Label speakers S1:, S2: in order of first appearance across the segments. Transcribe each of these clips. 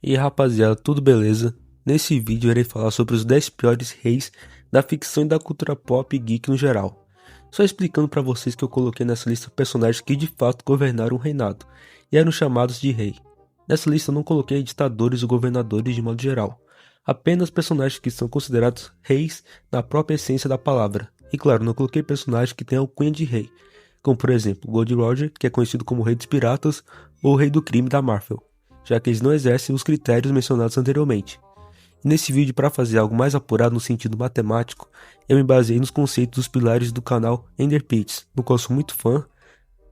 S1: E aí, rapaziada, tudo beleza? Nesse vídeo eu irei falar sobre os 10 piores reis da ficção e da cultura pop e geek no geral. Só explicando pra vocês que eu coloquei nessa lista personagens que de fato governaram o reinado e eram chamados de rei. Nessa lista eu não coloquei ditadores ou governadores de modo geral, apenas personagens que são considerados reis na própria essência da palavra. E claro, não coloquei personagens que têm alcunha de rei, como por exemplo Gold Roger, que é conhecido como o rei dos piratas ou o rei do crime da Marvel, já que eles não exercem os critérios mencionados anteriormente. Nesse vídeo, para fazer algo mais apurado no sentido matemático, eu me baseei nos conceitos dos pilares do canal Ender Pitts, no qual sou muito fã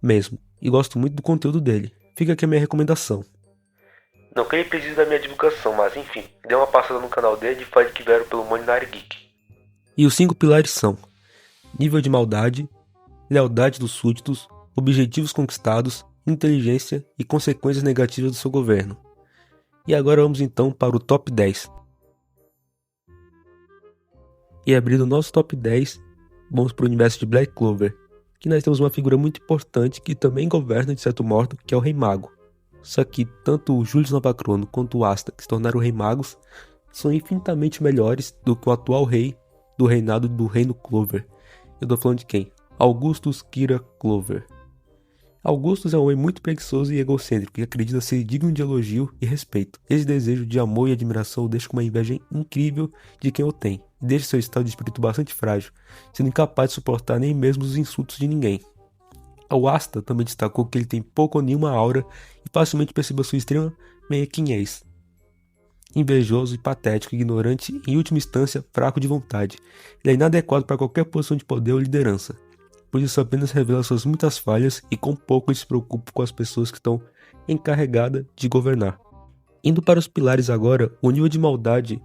S1: mesmo, e gosto muito do conteúdo dele. Fica aqui a minha recomendação. Não que ele precise da minha divulgação, mas enfim, dê uma passada no canal dele e fale que vieram pelo Molinari Geek. E os 5 pilares são: nível de maldade, lealdade dos súditos, objetivos conquistados, inteligência e consequências negativas do seu governo. E agora vamos então para o top 10. E abrindo o nosso top 10, vamos para o universo de Black Clover, que nós temos uma figura muito importante que também governa de certo modo, que é o Rei Mago. Só que tanto o Julius Novacrono quanto o Asta, que se tornaram Rei Magos, são infinitamente melhores do que o atual rei do reinado do Reino Clover. Eu tô falando de quem? Augustus Kira Clover. Augustus é um homem muito preguiçoso e egocêntrico que acredita ser digno de elogio e respeito. Esse desejo de amor e admiração o deixa com uma inveja incrível de quem o tem, e deixa seu estado de espírito bastante frágil, sendo incapaz de suportar nem mesmo os insultos de ninguém. O Asta também destacou que ele tem pouco ou nenhuma aura e facilmente percebeu sua extrema mequinhez. Invejoso e patético, ignorante e, em última instância, fraco de vontade. Ele é inadequado para qualquer posição de poder ou liderança, pois isso apenas revela suas muitas falhas e com pouco ele se preocupa com as pessoas que estão encarregadas de governar. Indo para os pilares agora, o nível de maldade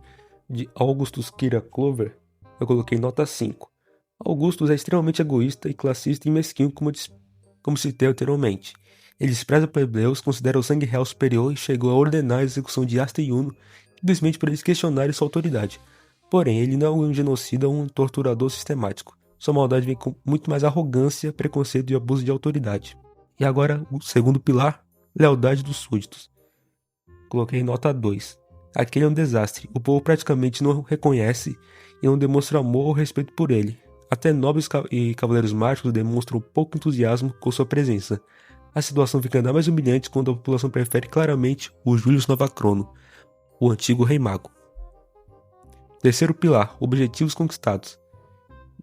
S1: de Augustus Kira Clover eu coloquei nota 5. Augustus é extremamente egoísta e classista e mesquinho, como citei anteriormente. Ele despreza plebeus, considera o sangue real superior e chegou a ordenar a execução de Asta e Uno simplesmente por eles questionarem sua autoridade. Porém, ele não é um genocida ou um torturador sistemático. Sua maldade vem com muito mais arrogância, preconceito e abuso de autoridade. E agora, o segundo pilar, lealdade dos súditos. Coloquei nota 2. Aquele é um desastre. O povo praticamente não o reconhece e não demonstra amor ou respeito por ele. Até nobres e cavaleiros mágicos demonstram pouco entusiasmo com sua presença. A situação fica ainda mais humilhante quando a população prefere claramente o Julius Novacrono, o antigo Rei Mago. Terceiro pilar, objetivos conquistados.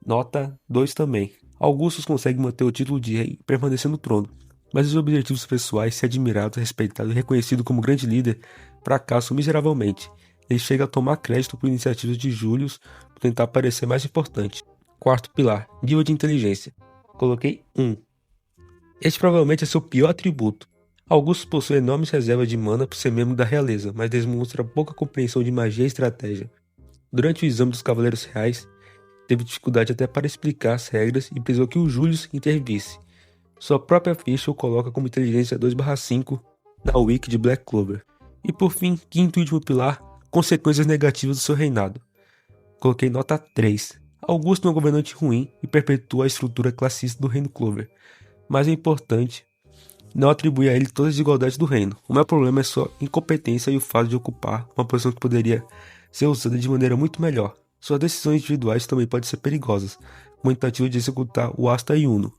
S1: Nota 2 também. Augustus consegue manter o título de rei e permanecer no trono, mas os objetivos pessoais, ser admirado, respeitado e reconhecido como grande líder, fracassam miseravelmente. Ele chega a tomar crédito por iniciativas de Julius por tentar parecer mais importante. Quarto pilar, nível de inteligência. Coloquei 1. Este provavelmente é seu pior atributo. Augustus possui enormes reservas de mana por ser membro da realeza, mas demonstra pouca compreensão de magia e estratégia. Durante o exame dos Cavaleiros Reais, teve dificuldade até para explicar as regras e precisou que o Julius intervisse. Sua própria ficha o coloca como inteligência 2/5 na wiki de Black Clover. E por fim, quinto e último pilar, consequências negativas do seu reinado. Coloquei nota 3. Augusto é um governante ruim e perpetua a estrutura classista do Reino Clover. Mas é importante não atribuir a ele todas as desigualdades do reino. O maior problema é sua incompetência e o fato de ocupar uma posição que poderia ser usada de maneira muito melhor. Suas decisões individuais também podem ser perigosas, como a tentativa de executar o Asta e Uno.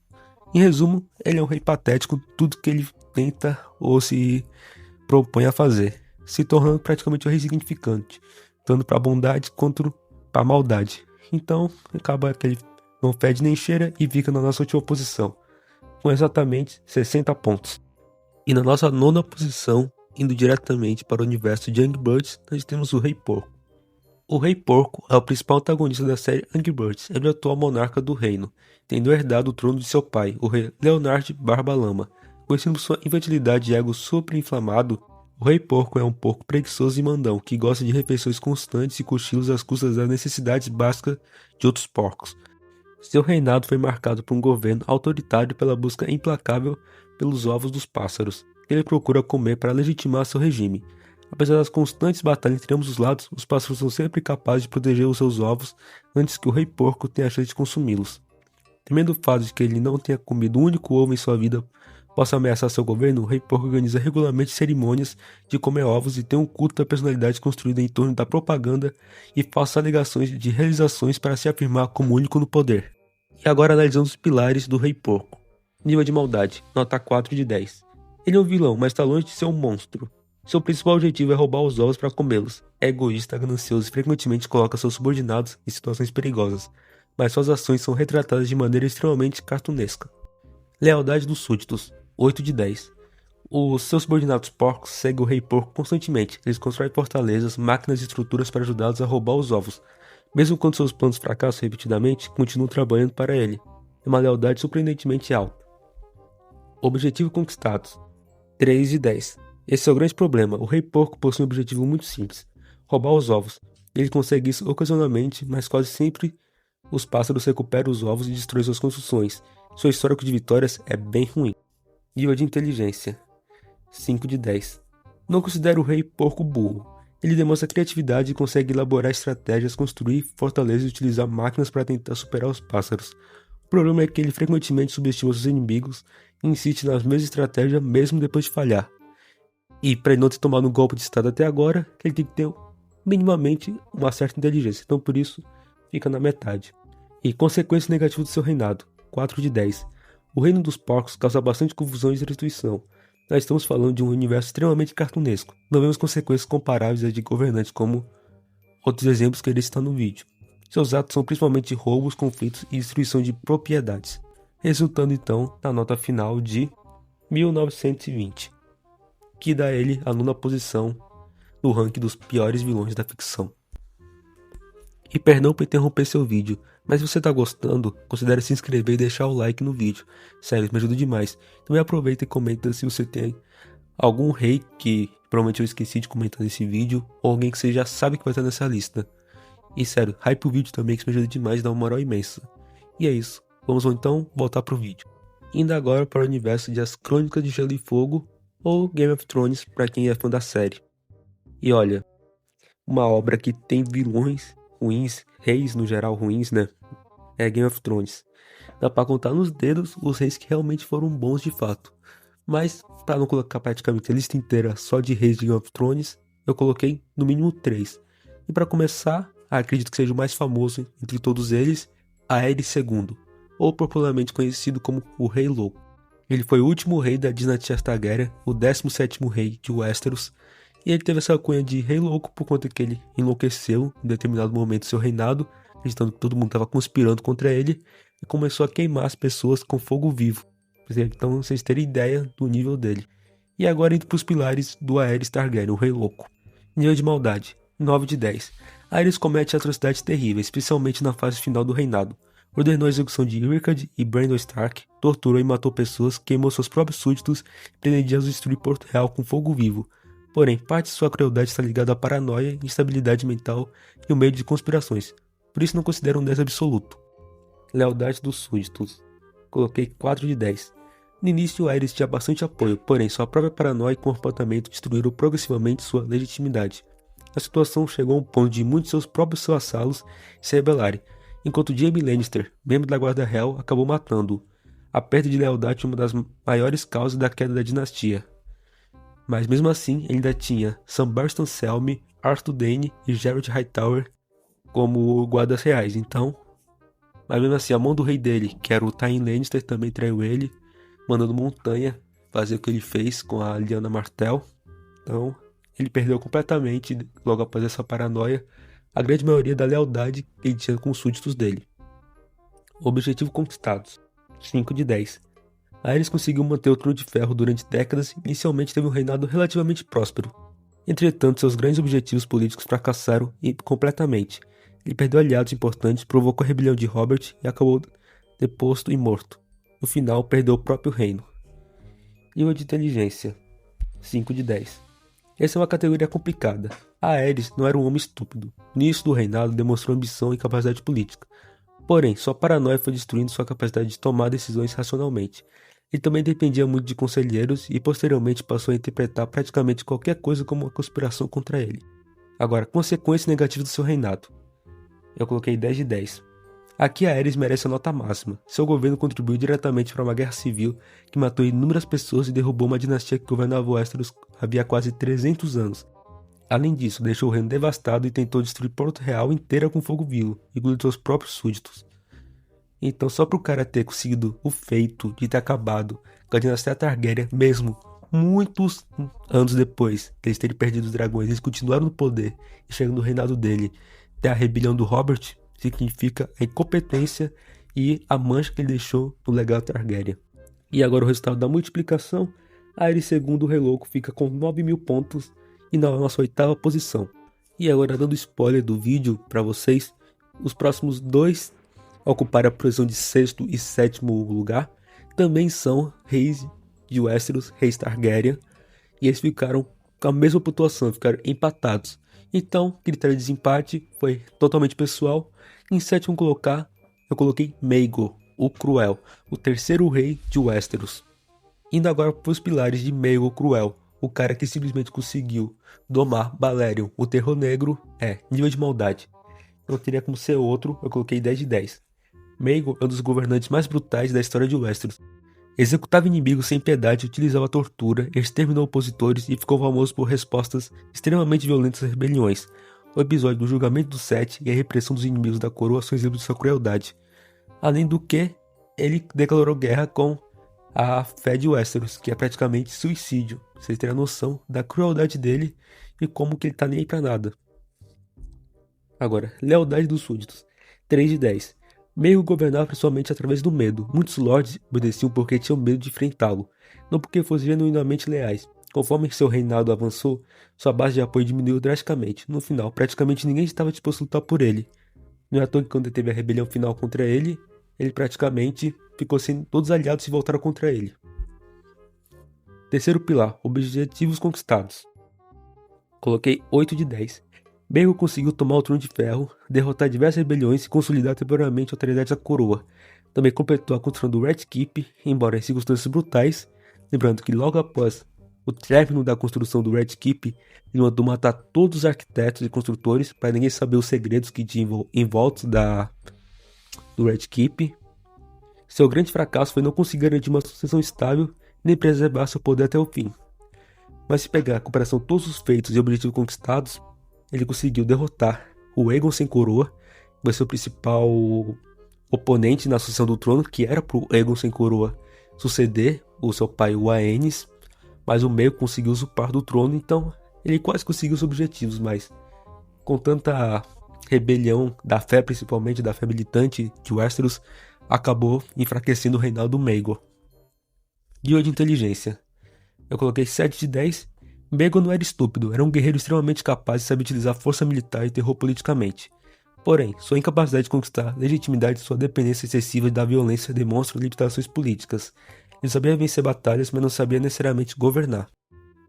S1: Em resumo, ele é um rei patético em tudo que ele tenta ou se propõe a fazer, se tornando praticamente um rei insignificante, tanto para a bondade quanto para a maldade. Então, acaba que ele não fede nem cheira e fica na nossa última posição, com exatamente 60 pontos. E na nossa nona posição, indo diretamente para o universo de Angry Birds, nós temos o Rei Porco. O Rei Porco é o principal antagonista da série Angry Birds. Ele é o atual monarca do reino, tendo herdado o trono de seu pai, o rei Leonard Barbalama. Conhecido por sua infantilidade e ego super inflamado, o Rei Porco é um porco preguiçoso e mandão, que gosta de refeições constantes e cochilos às custas das necessidades básicas de outros porcos. Seu reinado foi marcado por um governo autoritário pela busca implacável pelos ovos dos pássaros, que ele procura comer para legitimar seu regime. Apesar das constantes batalhas entre ambos os lados, os pássaros são sempre capazes de proteger os seus ovos antes que o Rei Porco tenha a chance de consumi-los. Temendo o fato de que ele não tenha comido um único ovo em sua vida Possa ameaçar seu governo, o Rei Porco organiza regularmente cerimônias de comer ovos e tem um culto da personalidade construído em torno da propaganda e falsas alegações de realizações para se afirmar como único no poder. E agora analisando os pilares do Rei Porco. Nível de maldade, nota 4 de 10. Ele é um vilão, mas está longe de ser um monstro. Seu principal objetivo é roubar os ovos para comê-los. É egoísta, ganancioso e frequentemente coloca seus subordinados em situações perigosas, mas suas ações são retratadas de maneira extremamente cartunesca. Lealdade dos súditos, 8 de 10. Os seus subordinados porcos seguem o Rei Porco constantemente. Eles constroem fortalezas, máquinas e estruturas para ajudá-los a roubar os ovos. Mesmo quando seus planos fracassam repetidamente, continuam trabalhando para ele. É uma lealdade surpreendentemente alta. Objetivo conquistados, 3 de 10. Esse é o grande problema. O Rei Porco possui um objetivo muito simples: roubar os ovos. Ele consegue isso ocasionalmente, mas quase sempre os pássaros recuperam os ovos e destroem suas construções. Seu histórico de vitórias é bem ruim. Nível de inteligência, 5 de 10. Não considero o Rei Porco burro. Ele demonstra criatividade e consegue elaborar estratégias, construir fortalezas e utilizar máquinas para tentar superar os pássaros. O problema é que ele frequentemente subestima seus inimigos e insiste nas mesmas estratégias mesmo depois de falhar. E para ele não ter tomado um golpe de estado até agora, ele tem que ter minimamente uma certa inteligência, então por isso fica na metade. E consequências negativas do seu reinado, 4 de 10. O reino dos porcos causa bastante confusão e destruição. Nós estamos falando de um universo extremamente cartunesco. Não vemos consequências comparáveis às de governantes como outros exemplos que ele está no vídeo. Seus atos são principalmente roubos, conflitos e destruição de propriedades, resultando então na nota final de 1920, que dá a ele a 9ª posição no ranking dos piores vilões da ficção. E perdão por interromper seu vídeo, mas se você tá gostando, considere se inscrever e deixar o like no vídeo. Sério, me ajuda demais. Também aproveita e comenta se você tem algum rei que provavelmente eu esqueci de comentar nesse vídeo, ou alguém que você já sabe que vai estar nessa lista. E sério, hype o vídeo também, que isso me ajuda demais e dá uma moral imensa. E é isso, vamos então voltar pro vídeo. Indo agora para o universo de As Crônicas de Gelo e Fogo, ou Game of Thrones para quem é fã da série. E olha, uma obra que tem vilões ruins, reis no geral ruins, né? É Game of Thrones. Dá pra contar nos dedos os reis que realmente foram bons de fato. Mas, para não colocar praticamente a lista inteira só de reis de Game of Thrones, eu coloquei no mínimo 3. E para começar, acredito que seja o mais famoso entre todos eles, Aerys II, ou popularmente conhecido como o Rei Louco. Ele foi o último rei da dinastia Targaryen, o 17º rei de Westeros, e ele teve essa alcunha de Rei Louco por conta que ele enlouqueceu em determinado momento do seu reinado, acreditando que todo mundo estava conspirando contra ele, e começou a queimar as pessoas com fogo vivo. Então vocês terem ideia do nível dele. E agora indo para os pilares do Aerys Targaryen, o Rei Louco. Nível de maldade, 9 de 10. Aerys comete atrocidades terríveis, especialmente na fase final do reinado. Ordenou a execução de Rickard e Brandon Stark, torturou e matou pessoas, queimou seus próprios súditos e pretendia destruir Porto Real com fogo vivo. Porém, parte de sua crueldade está ligada à paranoia, instabilidade mental e o medo de conspirações. Por isso não considero um 10 absoluto. Lealdade dos súditos. Coloquei 4 de 10. No início, Aerys tinha bastante apoio, porém sua própria paranoia e comportamento destruíram progressivamente sua legitimidade. A situação chegou a um ponto de muitos de seus próprios vassalos se rebelarem, enquanto Jaime Lannister, membro da Guarda Real, acabou matando-o. A perda de lealdade é uma das maiores causas da queda da dinastia. Mas mesmo assim, ele ainda tinha Sam Barristan Selmy, Arthur Dayne e Geralt Hightower como guardas reais, então... Mas mesmo assim, a mão do rei dele, que era o Tywin Lannister, também traiu ele, mandando Montanha fazer o que ele fez com a Lyanna Martell. Então, ele perdeu completamente, logo após essa paranoia, a grande maioria da lealdade que ele tinha com os súditos dele. Objetivo conquistados, 5 de 10. Aerys conseguiu manter o trono de ferro durante décadas e inicialmente teve um reinado relativamente próspero. Entretanto, seus grandes objetivos políticos fracassaram completamente. Ele perdeu aliados importantes, provocou a rebelião de Robert e acabou deposto e morto. No final, perdeu o próprio reino. Nível de inteligência, 5 de 10. Essa é uma categoria complicada. Aerys não era um homem estúpido. No início do reinado, demonstrou ambição e capacidade política. Porém, sua paranoia foi destruindo sua capacidade de tomar decisões racionalmente. Ele também dependia muito de conselheiros e posteriormente passou a interpretar praticamente qualquer coisa como uma conspiração contra ele. Agora, consequências negativas do seu reinado. Eu coloquei 10 de 10. Aqui a Aerys merece a nota máxima. Seu governo contribuiu diretamente para uma guerra civil que matou inúmeras pessoas e derrubou uma dinastia que governava Westeros havia quase 300 anos. Além disso, deixou o reino devastado e tentou destruir Porto Real inteira com fogo vivo, incluindo seus próprios súditos. Então, só pro cara ter conseguido o feito de ter acabado com a dinastia Targaryen, mesmo muitos anos depois de eles terem perdido os dragões, eles continuaram no poder e chegando no reinado dele, ter a rebelião do Robert, significa a incompetência e a mancha que ele deixou no legado Targaryen. E agora o resultado da multiplicação, Aerys II, o Rei Louco, fica com 9.000 pontos e na nossa 8ª posição. E agora, dando spoiler do vídeo para vocês, os próximos dois a ocupar a posição de 6º e 7º lugar também são reis de Westeros, reis Targaryen, e eles ficaram com a mesma pontuação, ficaram empatados. Então, critério de desempate foi totalmente pessoal. Em 7º lugar, eu coloquei Maegor, o Cruel, o 3º rei de Westeros. Indo agora para os pilares de Maegor Cruel, o cara que simplesmente conseguiu domar Balerion, o Terror Negro, nível de maldade. Não teria como ser outro, eu coloquei 10 de 10. Maegor é um dos governantes mais brutais da história de Westeros. Executava inimigos sem piedade, utilizava tortura, exterminou opositores e ficou famoso por respostas extremamente violentas às rebeliões. O episódio do julgamento dos Sete e a repressão dos inimigos da coroa são exemplos de sua crueldade. Além do que, ele declarou guerra com a fé de Westeros, que é praticamente suicídio. Vocês terem a noção da crueldade dele e como que ele tá nem aí pra nada. Agora, lealdade dos súditos. 3 de 10. Maegor governava principalmente através do medo. Muitos lords obedeciam porque tinham medo de enfrentá-lo, não porque fossem genuinamente leais. Conforme seu reinado avançou, sua base de apoio diminuiu drasticamente. No final, praticamente ninguém estava disposto a lutar por ele. Não é à toa que quando teve a rebelião final contra ele, ele praticamente ficou sem todos os aliados se voltaram contra ele. Terceiro pilar, objetivos conquistados. Coloquei 8 de 10. Maegor conseguiu tomar o Trono de Ferro, derrotar diversas rebeliões e consolidar temporariamente a autoridade da coroa. Também completou a construção do Red Keep, embora em circunstâncias brutais, lembrando que logo após o término da construção do Red Keep, ele mandou matar todos os arquitetos e construtores para ninguém saber os segredos que tinham em volta do Red Keep. Seu grande fracasso foi não conseguir garantir uma sucessão estável nem preservar seu poder até o fim. Mas se pegar a comparação de todos os feitos e objetivos conquistados, ele conseguiu derrotar o Aegon sem coroa, que vai ser o principal oponente na sucessão do trono, que era para o Aegon sem coroa suceder o seu pai, o Aenys, mas o Maegor conseguiu usurpar do trono, então ele quase conseguiu os objetivos, mas com tanta rebelião da fé, principalmente da fé militante de Westeros, acabou enfraquecendo o reinado do Maegor. Guia de inteligência. Eu coloquei 7 de 10. Maegor não era estúpido, era um guerreiro extremamente capaz de saber utilizar força militar e terror politicamente. Porém, sua incapacidade de conquistar legitimidade e sua dependência excessiva da violência demonstram limitações políticas. Ele sabia vencer batalhas, mas não sabia necessariamente governar.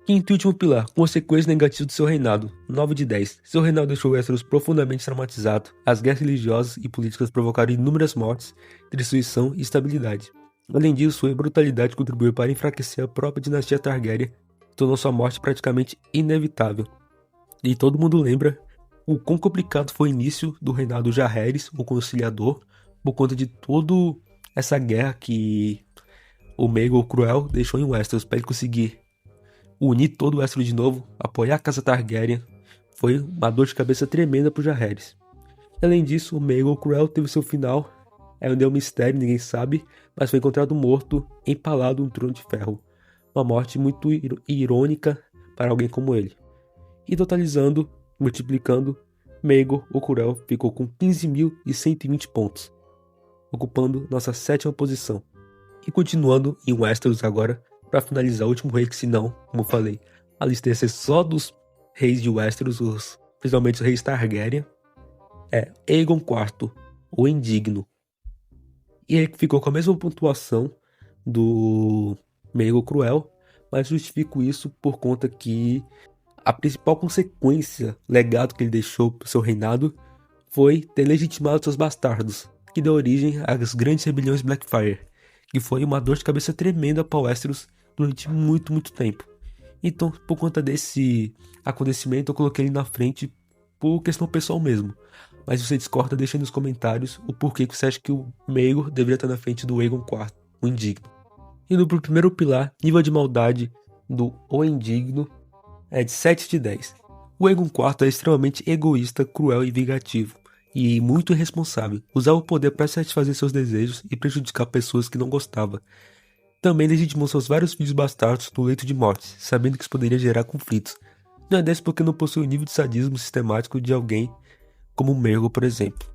S1: Quinto e último pilar, consequências negativas do seu reinado. 9 de 10. Seu reinado deixou Westeros profundamente traumatizado. As guerras religiosas e políticas provocaram inúmeras mortes, destruição e instabilidade. Além disso, sua brutalidade contribuiu para enfraquecer a própria dinastia Targaryen, tornou sua morte praticamente inevitável. E todo mundo lembra o quão complicado foi o início do reinado Jaehaerys, o Conciliador, por conta de toda essa guerra que o Maegor Cruel deixou em Westeros para ele conseguir unir todo o Westeros de novo, apoiar a casa Targaryen. Foi uma dor de cabeça tremenda para o Jaehaerys. Além disso, o Maegor Cruel teve seu final, ainda é um mistério, ninguém sabe, mas foi encontrado morto, empalado no trono de ferro. Uma morte muito irônica para alguém como ele. E totalizando, multiplicando, Maegor, o Cruel, ficou com 15.120 pontos, ocupando nossa 7ª posição. E continuando em Westeros agora, para finalizar o último rei, que senão, como eu falei, a lista ia ser só dos reis de Westeros, principalmente os reis Targaryen, é Aegon IV, o Indigno. E ele ficou com a mesma pontuação do Maegor Cruel, mas justifico isso por conta que a principal consequência, legado que ele deixou para o seu reinado, foi ter legitimado seus bastardos, que deu origem às grandes rebeliões Blackfyre, que foi uma dor de cabeça tremenda para Westeros durante muito tempo. Então, por conta desse acontecimento, eu coloquei ele na frente por questão pessoal mesmo. Mas se você discorda, deixa aí nos comentários o porquê que você acha que o Maegor deveria estar na frente do Aegon IV, o Indigno. Indo pro primeiro pilar, nível de maldade do O Indigno é de 7 de 10. O Aegon IV é extremamente egoísta, cruel e vingativo, e muito irresponsável. Usava o poder para satisfazer seus desejos e prejudicar pessoas que não gostava. Também legitimou seus vários filhos bastardos no leito de morte, sabendo que isso poderia gerar conflitos. Não é desse porque não possui o nível de sadismo sistemático de alguém como o Maegor, por exemplo.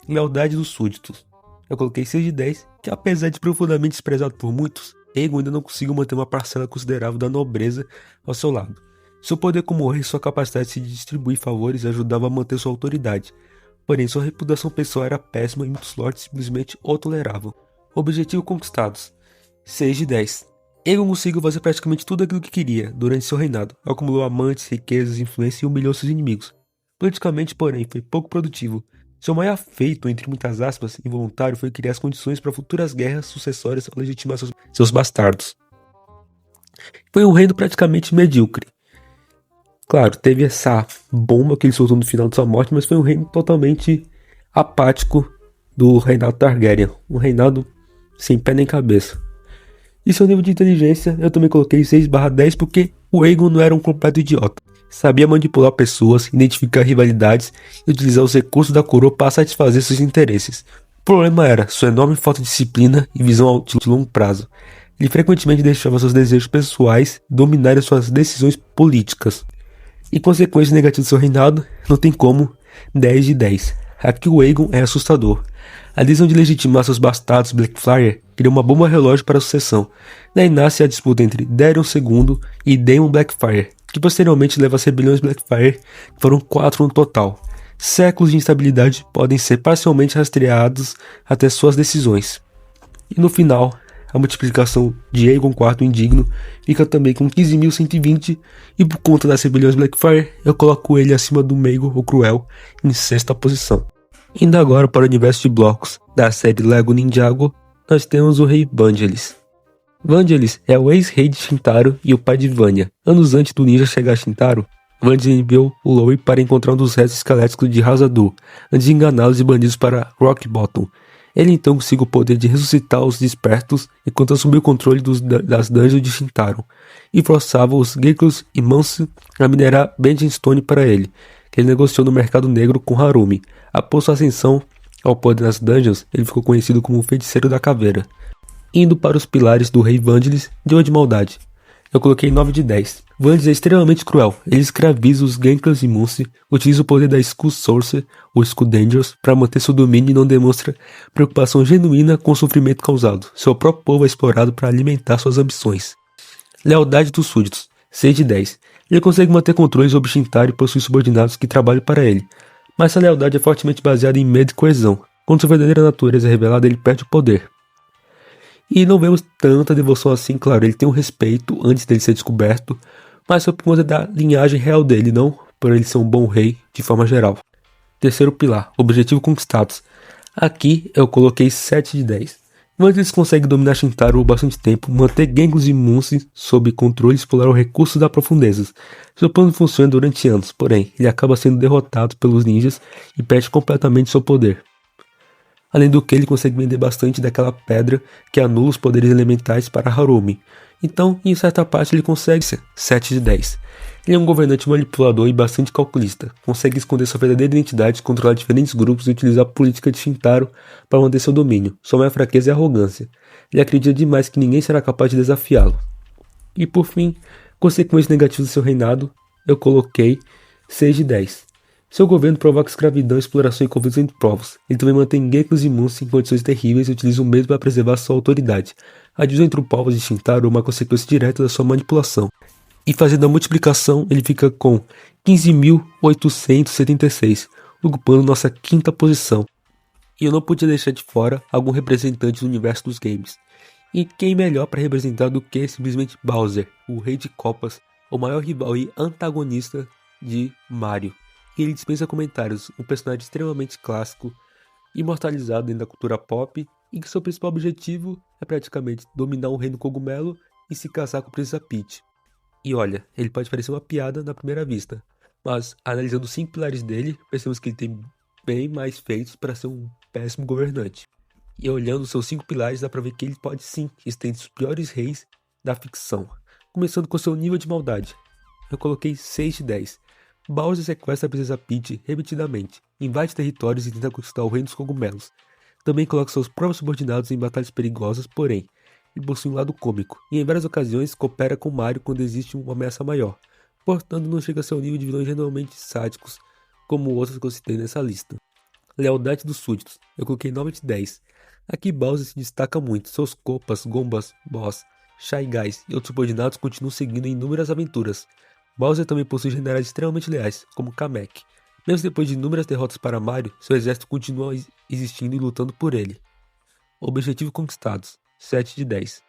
S1: Lealdade dos súditos. Eu coloquei 6 de 10, que apesar de profundamente desprezado por muitos, Aegon ainda não conseguiu manter uma parcela considerável da nobreza ao seu lado. Seu poder como rei e sua capacidade de distribuir favores ajudava a manter sua autoridade. Porém, sua reputação pessoal era péssima e muitos lords simplesmente o toleravam. Objetivo conquistados. 6 de 10. Aegon conseguiu fazer praticamente tudo aquilo que queria durante seu reinado. Acumulou amantes, riquezas, influência e humilhou seus inimigos. Politicamente, porém, foi pouco produtivo. Seu maior feito, entre muitas aspas, involuntário, foi criar as condições para futuras guerras sucessórias ao legitimar seus bastardos. Foi um reino praticamente medíocre. Claro, teve essa bomba que ele soltou no final de sua morte, mas foi um reino totalmente apático do reinado Targaryen. Um reinado sem pé nem cabeça. E seu nível de inteligência, eu também coloquei 6/10 porque o Aegon não era um completo idiota. Sabia manipular pessoas, identificar rivalidades e utilizar os recursos da coroa para satisfazer seus interesses. O problema era sua enorme falta de disciplina e visão de longo prazo. Ele frequentemente deixava seus desejos pessoais dominarem suas decisões políticas. E consequências negativas do seu reinado, não tem como, 10 de 10. Aqui o Aegon é assustador. A decisão de legitimar seus bastardos Blackfyre criou uma bomba relógio para a sucessão. Daí nasce a disputa entre Daemon II e Daemon Blackfyre, que posteriormente leva às rebeliões Blackfyre, que foram 4 no total. Séculos de instabilidade podem ser parcialmente rastreados até suas decisões. E no final, a multiplicação de Aegon IV Indigno fica também com 15.120, e por conta das rebeliões Blackfyre, eu coloco ele acima do Maegor o Cruel, em 6ª posição. Indo agora para o universo de blocos da série Lego Ninjago, nós temos o rei Vangelis. Vangelis é o ex-rei de Shintaro e o pai de Vanya. Anos antes do ninja chegar a Shintaro, Vangelis enviou o Lowry para encontrar um dos restos esqueléticos de Hazadu, antes de enganá-los e bandi-los para Rock Bottom. Ele então conseguiu o poder de ressuscitar os despertos enquanto assumiu o controle das dungeons de Shintaro, e forçava os Geckos e Manso a minerar Benjenstone para ele, que ele negociou no mercado negro com Harumi. Após sua ascensão ao poder nas dungeons, ele ficou conhecido como o Feiticeiro da Caveira. Indo para os pilares do rei Vangelis, de de maldade. Eu coloquei 9 de 10. Vangelis é extremamente cruel. Ele escraviza os Genkers e Munsi, utiliza o poder da Skull Sorcerer, ou Skull Dangerous, para manter seu domínio e não demonstra preocupação genuína com o sofrimento causado. Seu próprio povo é explorado para alimentar suas ambições. Lealdade dos súditos. 6 de 10. Ele consegue manter controle sobre Shintaro e possui subordinados que trabalham para ele. Mas essa lealdade é fortemente baseada em medo e coesão. Quando sua verdadeira natureza é revelada, ele perde o poder. E não vemos tanta devoção assim, claro, ele tem um respeito antes dele ser descoberto, mas foi por conta da linhagem real dele, não por ele ser um bom rei de forma geral. Terceiro pilar, objetivo conquistados. Aqui eu coloquei 7 de 10. Vangelis consegue dominar Shintaro por bastante tempo, manter Genkos e Munsi sob controle e explorar os recursos das profundezas. Seu plano funciona durante anos, porém, ele acaba sendo derrotado pelos ninjas e perde completamente seu poder. Além do que, ele consegue vender bastante daquela pedra que anula os poderes elementais para Harumi. Então, em certa parte, ele consegue ser 7 de 10. Ele é um governante manipulador e bastante calculista. Consegue esconder sua verdadeira identidade, controlar diferentes grupos e utilizar a política de Shintaro para manter seu domínio. Sua maior fraqueza é a arrogância. Ele acredita demais que ninguém será capaz de desafiá-lo. E por fim, consequências negativas do seu reinado, eu coloquei 6 de 10. Seu governo provoca escravidão, exploração e conflitos entre povos. Ele também mantém Geckos e Munsi em condições terríveis e utiliza o medo para preservar sua autoridade. A divisão entre os povos de Shintaro é uma consequência direta da sua manipulação. E fazendo a multiplicação, ele fica com 15.876, ocupando nossa 5ª posição. E eu não podia deixar de fora algum representante do universo dos games. E quem melhor para representar do que simplesmente Bowser, o rei de copas, o maior rival e antagonista de Mario. E ele dispensa comentários, um personagem extremamente clássico, imortalizado dentro da cultura pop, e que seu principal objetivo é praticamente dominar um reino cogumelo e se casar com a Princesa Peach. E olha, ele pode parecer uma piada na primeira vista, Mas, analisando os 5 pilares dele, percebemos que ele tem bem mais feitos para ser um péssimo governante. E olhando os seus 5 pilares, dá pra ver que ele pode sim estar entre os piores reis da ficção. Começando com seu nível de maldade. Eu coloquei 6 de 10. Bowser sequestra a princesa Peach repetidamente, invade territórios e tenta conquistar o reino dos cogumelos. Também coloca seus próprios subordinados em batalhas perigosas, porém, ele possui um lado cômico, e em várias ocasiões coopera com Mario quando existe uma ameaça maior. Portanto, não chega a seu nível de vilões genuinamente sádicos, como outros que eu citei nessa lista. Lealdade dos súditos. Eu coloquei 9 de 10. Aqui Bowser se destaca muito. Seus Copas, Gombas, Boss, Shy Guys e outros subordinados continuam seguindo em inúmeras aventuras. Bowser também possui generais extremamente leais, como Kamek. Mesmo depois de inúmeras derrotas para Mario, seu exército continua existindo e lutando por ele. Objetivo conquistados. 7 de 10.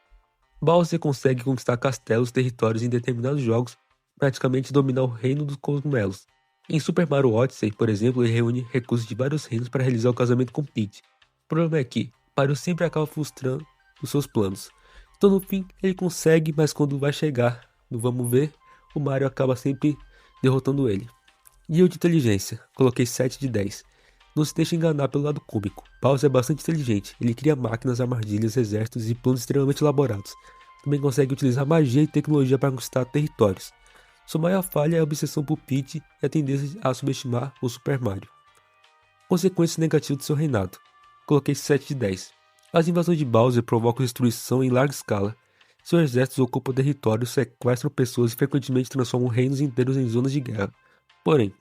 S1: Bowser consegue conquistar castelos e territórios em determinados jogos, praticamente dominar o reino dos cogumelos. Em Super Mario Odyssey, por exemplo, ele reúne recursos de vários reinos para realizar o casamento com Peach. O problema é que Mario sempre acaba frustrando os seus planos. Então no fim ele consegue, mas quando vai chegar no vamos ver, o Mario acaba sempre derrotando ele. Nível de inteligência, coloquei 7 de 10. Não se deixe enganar pelo lado cômico. Bowser é bastante inteligente, ele cria máquinas, armadilhas, exércitos e planos extremamente elaborados. Também consegue utilizar magia e tecnologia para conquistar territórios. Sua maior falha é a obsessão por Peach e a tendência a subestimar o Super Mario. Consequências negativas do seu reinado. Coloquei 7 de 10. As invasões de Bowser provocam destruição em larga escala. Seus exércitos ocupam territórios, sequestram pessoas e frequentemente transformam reinos inteiros em zonas de guerra. Porém,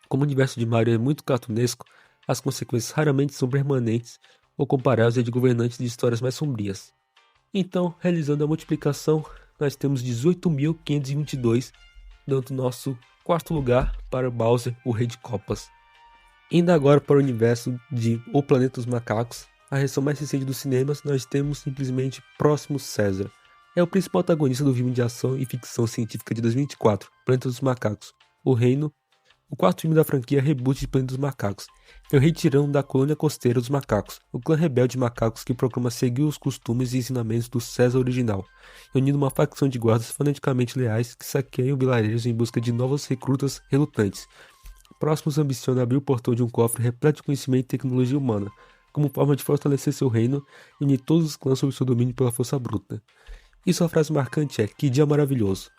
S1: como o universo de Mario é muito cartunesco, as consequências raramente são permanentes ou comparáveis a de governantes de histórias mais sombrias. Então, realizando a multiplicação, nós temos 18.522, dando nosso quarto lugar para Bowser, o Rei de Copas. Indo agora para o universo de O Planeta dos Macacos, a versão mais recente dos cinemas, nós temos simplesmente Próximo César. É o principal antagonista do filme de ação e ficção científica de 2024, Planeta dos Macacos, o Reino. O quarto filme da franquia reboot de Planeta dos Macacos é o rei tirano da colônia costeira dos macacos, o clã rebelde de macacos que proclama seguir os costumes e ensinamentos do César original, reunindo uma facção de guardas fanaticamente leais que saqueiam vilarejos em busca de novos recrutas relutantes. Próximos ambiciona abrir o portão de um cofre repleto de conhecimento e tecnologia humana, como forma de fortalecer seu reino e unir todos os clãs sob seu domínio pela força bruta. E sua frase marcante é: "Que dia maravilhoso!"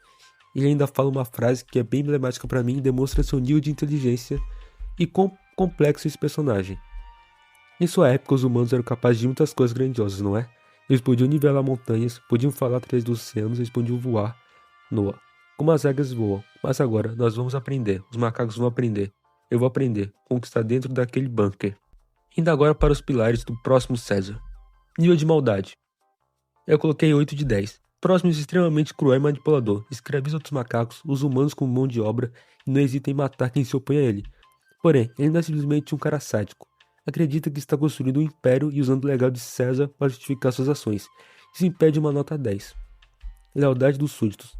S1: Ele ainda fala uma frase que é bem emblemática para mim e demonstra seu nível de inteligência e quão complexo esse personagem. Em sua época, os humanos eram capazes de muitas coisas grandiosas, não é? Eles podiam nivelar montanhas, podiam falar através dos oceanos, eles podiam voar, Noah, como as águias voam. Mas agora, nós vamos aprender, os macacos vão aprender. Eu vou aprender, conquistar dentro daquele bunker. Indo agora para os pilares do próximo César. Nível de maldade. Eu coloquei 8 de 10. Próximos extremamente cruel e manipulador, escraviza outros macacos, usa humanos como mão de obra e não hesita em matar quem se opõe a ele. Porém, ele não é simplesmente um cara sádico. Acredita que está construindo um império e usando o legado de César para justificar suas ações. Isso impede uma nota 10. Lealdade dos súditos.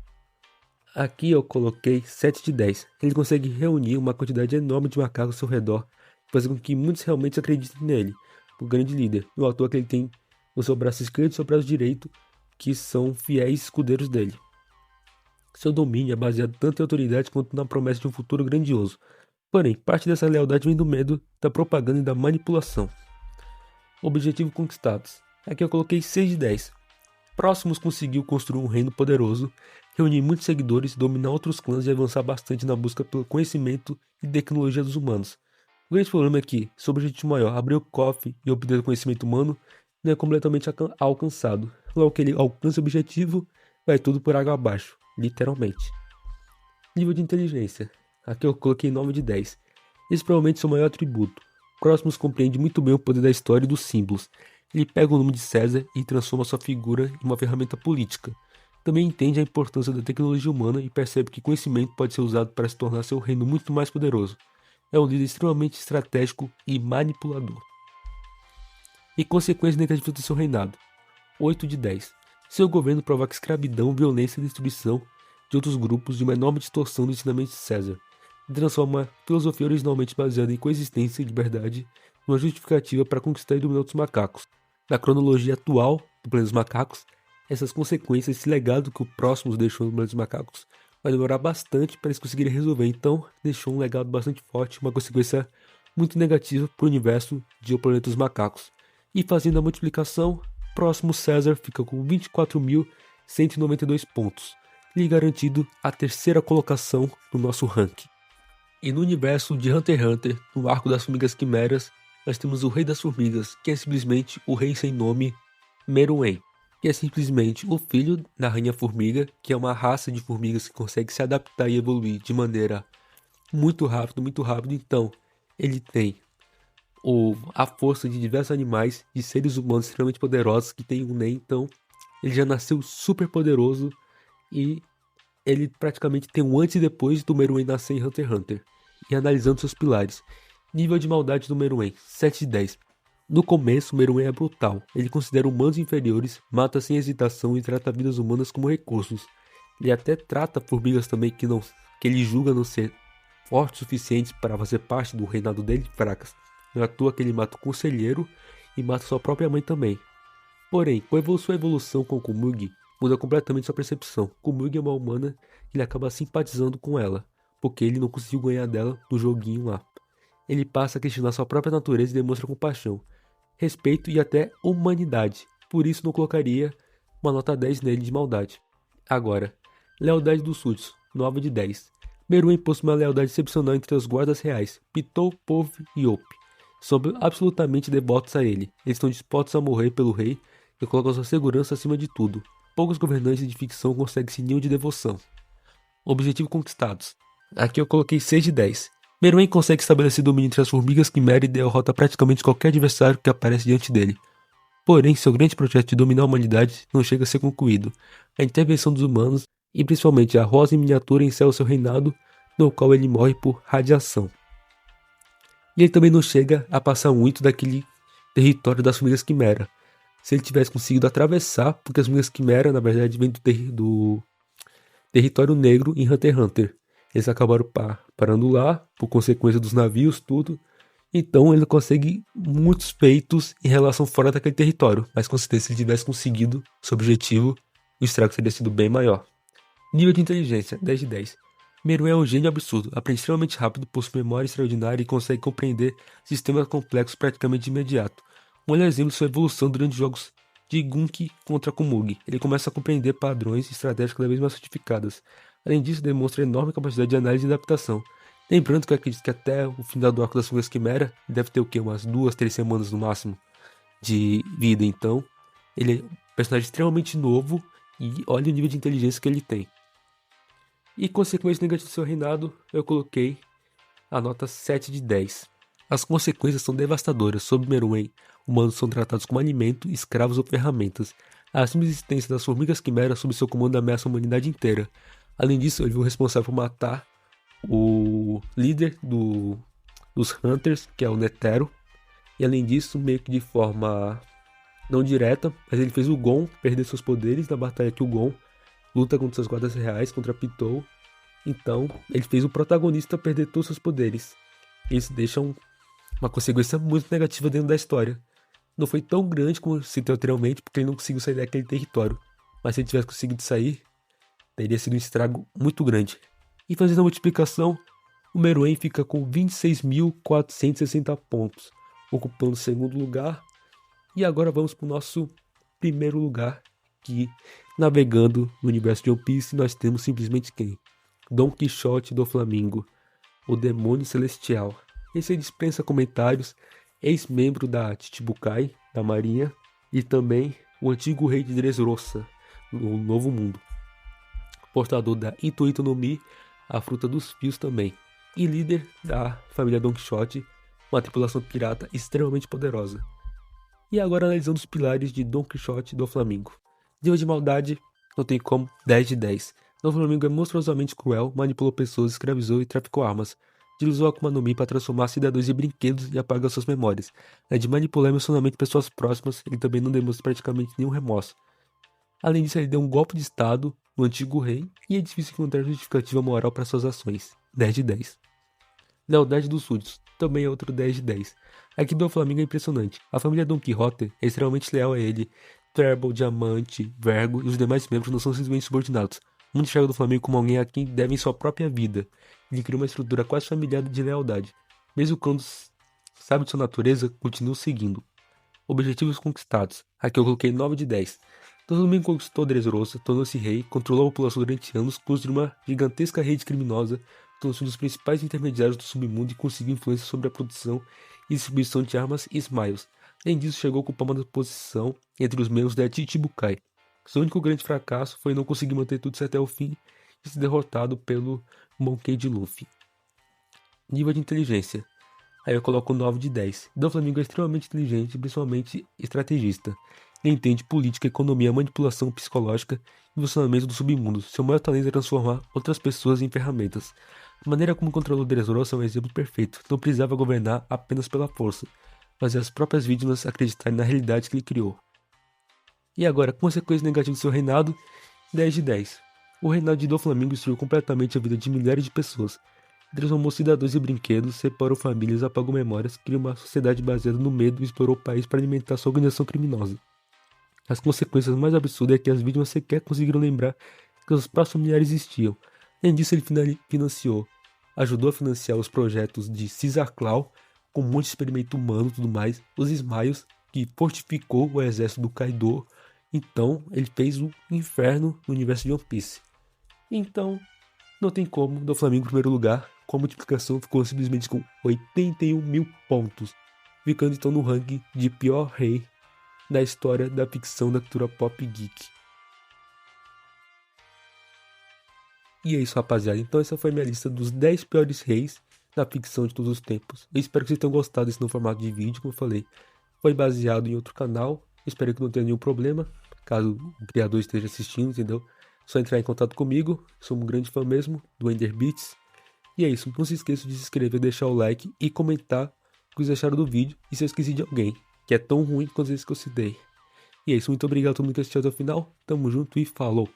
S1: Aqui eu coloquei 7 de 10. Ele consegue reunir uma quantidade enorme de macacos ao seu redor, fazendo com que muitos realmente acreditem nele, o grande líder. No ator que ele tem o seu braço esquerdo e o seu braço direito, que são fiéis escudeiros dele. Seu domínio é baseado tanto em autoridade quanto na promessa de um futuro grandioso. Porém, parte dessa lealdade vem do medo, da propaganda e da manipulação. Objetivo conquistados. Aqui eu coloquei 6 de 10. Próximos conseguiu construir um reino poderoso, reunir muitos seguidores, dominar outros clãs e avançar bastante na busca pelo conhecimento e tecnologia dos humanos. O grande problema é que, seu objetivo maior, abrir o cofre e obter o conhecimento humano, não é completamente alcançado. Logo que ele alcança o objetivo, vai tudo por água abaixo, literalmente. Nível de inteligência. Aqui eu coloquei 9 de 10. Esse provavelmente é seu maior atributo. Próximos compreende muito bem o poder da história e dos símbolos. Ele pega o nome de César e transforma sua figura em uma ferramenta política. Também entende a importância da tecnologia humana e percebe que conhecimento pode ser usado para se tornar seu reino muito mais poderoso. É um líder extremamente estratégico e manipulador. E consequências negativas do seu reinado. 8 de 10. Seu governo provoca escravidão, violência e destruição de outros grupos de uma enorme distorção do ensinamento de César. E transforma a filosofia originalmente baseada em coexistência e liberdade numa justificativa para conquistar e dominar outros macacos. Na cronologia atual do Planeta dos Macacos, essas consequências, esse legado que o Próximos deixou no Planeta dos Macacos, vai demorar bastante para eles conseguirem resolver. Então, deixou um legado bastante forte, uma consequência muito negativa para o universo de O Planeta dos Macacos. E fazendo a multiplicação, próximo César fica com 24.192 pontos, lhe garantido a terceira colocação no nosso ranking. E no universo de Hunter x Hunter, no arco das formigas quimeras, nós temos o Rei das Formigas, que é simplesmente o rei sem nome Meruem, que é simplesmente o filho da Rainha Formiga, que é uma raça de formigas que consegue se adaptar e evoluir de maneira muito rápido, muito rápido. Então, ele tem a força de diversos animais, de seres humanos extremamente poderosos que tem um Nen. Então, ele já nasceu super poderoso e ele praticamente tem um antes e depois do Meruem nascer em Hunter x Hunter. E analisando seus pilares. Nível de maldade do Meruem, 7 de 10. No começo, o Meruem é brutal. Ele considera humanos inferiores, mata sem hesitação e trata vidas humanas como recursos. Ele até trata formigas também que ele julga não ser fortes o suficientes para fazer parte do reinado dele, fracas. Não é à toa que ele mata o conselheiro e mata sua própria mãe também. Porém, com sua evolução com Komugi, muda completamente sua percepção. Komugi é uma humana e ele acaba simpatizando com ela, porque ele não conseguiu ganhar dela no joguinho lá. Ele passa a questionar sua própria natureza e demonstra compaixão, respeito e até humanidade. Por isso não colocaria uma nota 10 nele de maldade. Agora, lealdade dos súditos, 9 de 10. Meruem possui uma lealdade excepcional entre os guardas reais, Pitou, Povo e Op. São absolutamente devotos a ele. Eles estão dispostos a morrer pelo rei e colocam sua segurança acima de tudo. Poucos governantes de ficção conseguem esse nível de devoção. Objetivo conquistados. Aqui eu coloquei 6 de 10. Meruem consegue estabelecer domínio entre as formigas quimera e derrota praticamente qualquer adversário que aparece diante dele. Porém, seu grande projeto de dominar a humanidade não chega a ser concluído. A intervenção dos humanos, e principalmente a rosa em miniatura, encerra seu reinado, no qual ele morre por radiação. E ele também não chega a passar muito daquele território das formigas quimera. Se ele tivesse conseguido atravessar, porque as formigas quimera, na verdade, vêm do território negro em Hunter x Hunter. Eles acabaram parando lá, por consequência dos navios, tudo. Então ele consegue muitos feitos em relação fora daquele território. Mas com certeza, se ele tivesse conseguido seu objetivo, o estrago teria sido bem maior. Nível de inteligência, 10 de 10. Meruem é um gênio absurdo, aprende extremamente rápido, possui memória extraordinária e consegue compreender sistemas complexos praticamente de imediato. Um exemplo de sua evolução durante os jogos de Gunki contra Komugi. Ele começa a compreender padrões e estratégias cada vez mais sofisticadas. Além disso, demonstra enorme capacidade de análise e adaptação. Lembrando que eu acredito que até o final do arco das Formigas Quimera deve ter o quê? Umas 2-3 semanas no máximo de vida. Então, ele é um personagem extremamente novo e olha o nível de inteligência que ele tem. E consequências negativas do seu reinado, eu coloquei a nota 7 de 10. As consequências são devastadoras. Sob Meruem, humanos são tratados como alimento, escravos ou ferramentas. A simples existência das formigas quimeras sob seu comando ameaça a humanidade inteira. Além disso, ele foi o responsável por matar o líder dos Hunters, que é o Netero. E além disso, meio que de forma não direta, mas ele fez o Gon perder seus poderes na batalha que o Gon luta contra seus guardas reais, contra Pitou. Então, ele fez o protagonista perder todos seus poderes. Isso deixa uma consequência muito negativa dentro da história. Não foi tão grande como citei anteriormente, porque ele não conseguiu sair daquele território. Mas se ele tivesse conseguido sair, teria sido um estrago muito grande. E fazendo a multiplicação, o Meruem fica com 26.460 pontos, ocupando o segundo lugar. E agora vamos para o nosso primeiro lugar, que navegando no universo de One Piece, nós temos simplesmente quem? Don Quixote do Flamingo, o demônio celestial. Esse aí dispensa comentários, ex-membro da Chichibukai, da marinha, e também o antigo rei de Dressrosa, no Novo Mundo. Portador da Ito Ito no Mi, a fruta dos fios também. E líder da família Don Quixote, uma tripulação pirata extremamente poderosa. E agora analisando os pilares de Don Quixote do Flamingo. Nível de maldade, não tem como, 10 de 10. Don Flamingo é monstruosamente cruel, manipulou pessoas, escravizou e traficou armas. Utilizou a Akuma no Mi para transformar cidadãos em brinquedos e apagar suas memórias. Além de manipular emocionalmente pessoas próximas, ele também não demonstra praticamente nenhum remorso. Além disso, ele deu um golpe de estado no antigo rei e é difícil encontrar justificativa moral para suas ações. 10 de 10. Lealdade dos súditos, também é outro 10 de 10. Aqui do Flamingo é impressionante. A família Don Quixote é extremamente leal a ele. Treble, Diamante, Vergo e os demais membros não são simplesmente subordinados, Muitos enxergam do Flamengo como alguém a quem devem sua própria vida. Ele criou uma estrutura quase familiar de lealdade. Mesmo quando sabe de sua natureza, continua seguindo. Objetivos conquistados. Aqui eu coloquei 9 de 10. Do Flamengo conquistou Dressrosa, tornou-se rei, controlou a população durante anos, construiu uma gigantesca rede criminosa, tornou-se um dos principais intermediários do submundo e conseguiu influência sobre a produção e distribuição de armas e smiles. Além disso, chegou a ocupar uma posição entre os membros da Chichibukai. Seu único grande fracasso foi não conseguir manter tudo isso até o fim e ser derrotado pelo Monkey de Luffy. Nível de inteligência. Aí eu coloco 9 de 10. Doflamingo é extremamente inteligente e principalmente estrategista. Ele entende política, economia, manipulação psicológica e funcionamento do submundo. Seu maior talento é transformar outras pessoas em ferramentas. A maneira como controlou Dressrosa é um exemplo perfeito. Não precisava governar apenas pela força, fazer as próprias vítimas acreditarem na realidade que ele criou. E agora, consequências negativas do seu reinado, 10 de 10. O reinado de Doflamingo destruiu completamente a vida de milhares de pessoas. Transformou cidadãos em brinquedos, separou famílias, apagou memórias, criou uma sociedade baseada no medo e explorou o país para alimentar sua organização criminosa. As consequências mais absurdas é que as vítimas sequer conseguiram lembrar que seus próprios familiares existiam. Além disso, ele ajudou a financiar os projetos de Caesar Claw, com um monte de experimento humano e tudo mais, os Smiles, que fortificou o exército do Kaido. Então, ele fez o inferno no universo de One Piece. Então, não tem como, Doflamingo em primeiro lugar, com a multiplicação ficou simplesmente com 81 mil pontos, ficando então no ranking de pior rei da história da ficção da cultura pop geek. E é isso, rapaziada. Então essa foi minha lista dos 10 piores reis da ficção de todos os tempos. Eu espero que vocês tenham gostado desse novo formato de vídeo, como eu falei. Foi baseado em outro canal. Espero que não tenha nenhum problema, caso o criador esteja assistindo, entendeu? Só entrar em contato comigo. Sou um grande fã mesmo do Ender Beats. E é isso. Não se esqueça de se inscrever, deixar o like e comentar o que vocês acharam do vídeo. E se eu esqueci de alguém que é tão ruim quanto esse que eu citei. E é isso. Muito obrigado a todo mundo que assistiu até o final. Tamo junto e falou!